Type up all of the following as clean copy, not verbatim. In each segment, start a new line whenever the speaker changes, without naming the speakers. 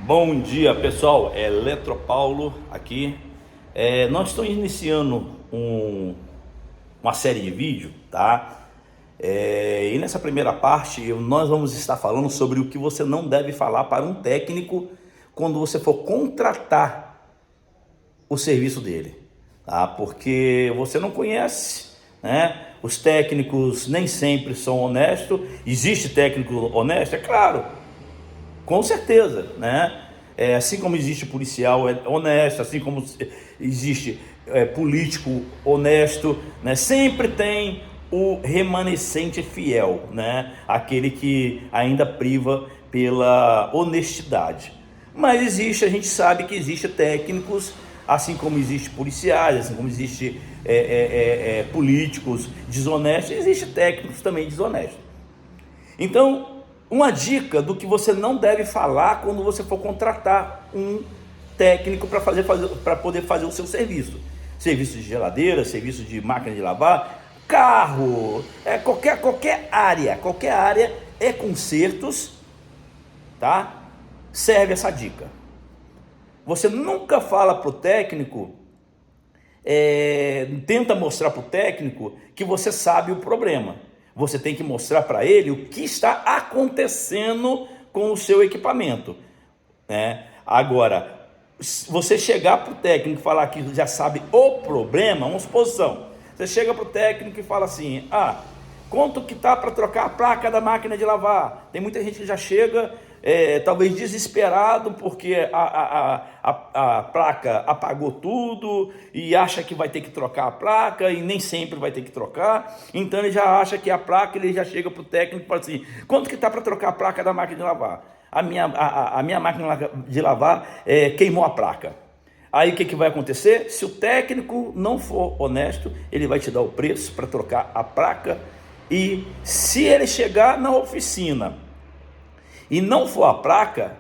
Bom dia, pessoal, Eletropaulo aqui. Nós estamos iniciando uma série de vídeo, tá? E nessa primeira parte nós vamos estar falando sobre o que você não deve falar para um técnico quando você for contratar o serviço dele, tá? Porque você não conhece, né? Os técnicos nem sempre são honestos. Existe técnico honesto? É claro, com certeza, né? Assim como existe policial honesto, assim como existe político honesto, né? Sempre tem o remanescente fiel, né? Aquele que ainda priva pela honestidade. Mas existe, a gente sabe que existe técnicos, assim como existe policiais, assim como existe políticos desonestos, existe técnicos também desonestos. Então, uma dica do que você não deve falar quando você for contratar um técnico para poder fazer o seu serviço. Serviço de geladeira, serviço de máquina de lavar, carro, qualquer área é consertos, tá? Serve essa dica. Você nunca fala para o técnico, tenta mostrar para o técnico que você sabe o problema. Você tem que mostrar para ele o que está acontecendo com o seu equipamento, né? Agora, você chegar para o técnico e falar que já sabe o problema, uma suposição. Você chega para o técnico e fala assim: quanto que tá para trocar a placa da máquina de lavar? Tem muita gente que já chega talvez desesperado porque a placa apagou tudo e acha que vai ter que trocar a placa e nem sempre vai ter que trocar. Então ele já acha que a placa, ele já chega para o técnico e fala assim: quanto que tá para trocar a placa da máquina de lavar? A minha máquina de lavar queimou a placa. Aí o que vai acontecer? Se o técnico não for honesto, ele vai te dar o preço para trocar a placa. E se ele chegar na oficina e não for a placa,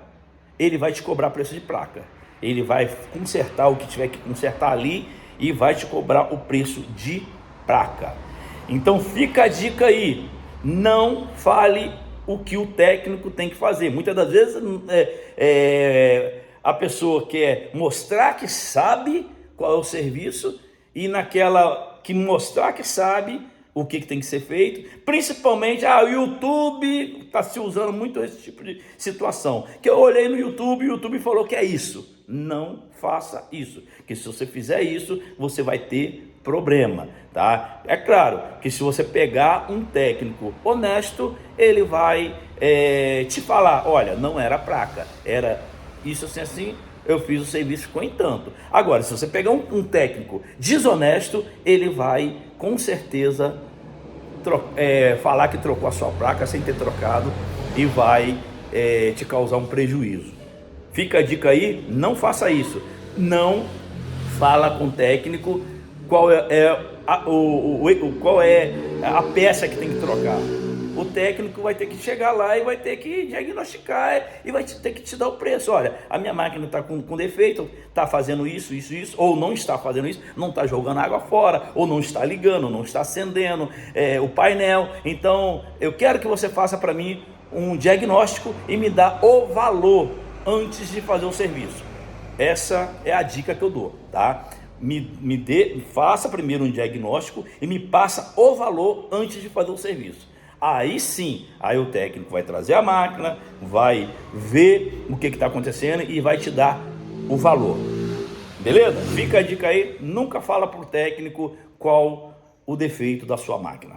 ele vai te cobrar preço de placa. Ele vai consertar o que tiver que consertar ali e vai te cobrar o preço de placa. Então fica a dica aí: não fale o que o técnico tem que fazer. Muitas das vezes a pessoa quer mostrar que sabe qual é o serviço, e naquela que mostrar que sabe o que tem que ser feito, principalmente o YouTube está se usando muito esse tipo de situação, que eu olhei no YouTube e o YouTube falou que é isso. Não faça isso, que se você fizer isso, você vai ter problema, tá? É claro que se você pegar um técnico honesto, ele vai te falar: olha, não era placa, era isso assim, eu fiz o serviço, ficou em tanto. Agora, se você pegar um técnico desonesto, ele vai com certeza falar que trocou a sua placa sem ter trocado e vai te causar um prejuízo. Fica a dica aí: não faça isso. Não fala com o técnico qual é a peça que tem que trocar. O técnico vai ter que chegar lá e vai ter que diagnosticar e vai ter que te dar o preço. Olha, a minha máquina está com defeito, está fazendo isso, ou não está fazendo isso, não está jogando água fora, ou não está ligando, não está acendendo o painel. Então, eu quero que você faça para mim um diagnóstico e me dá o valor antes de fazer o serviço. Essa é a dica que eu dou, tá? Faça primeiro um diagnóstico e me passa o valor antes de fazer o serviço. Aí sim, aí o técnico vai trazer a máquina, vai ver o que está acontecendo e vai te dar o valor. Beleza? Fica a dica aí: nunca fala para o técnico qual o defeito da sua máquina.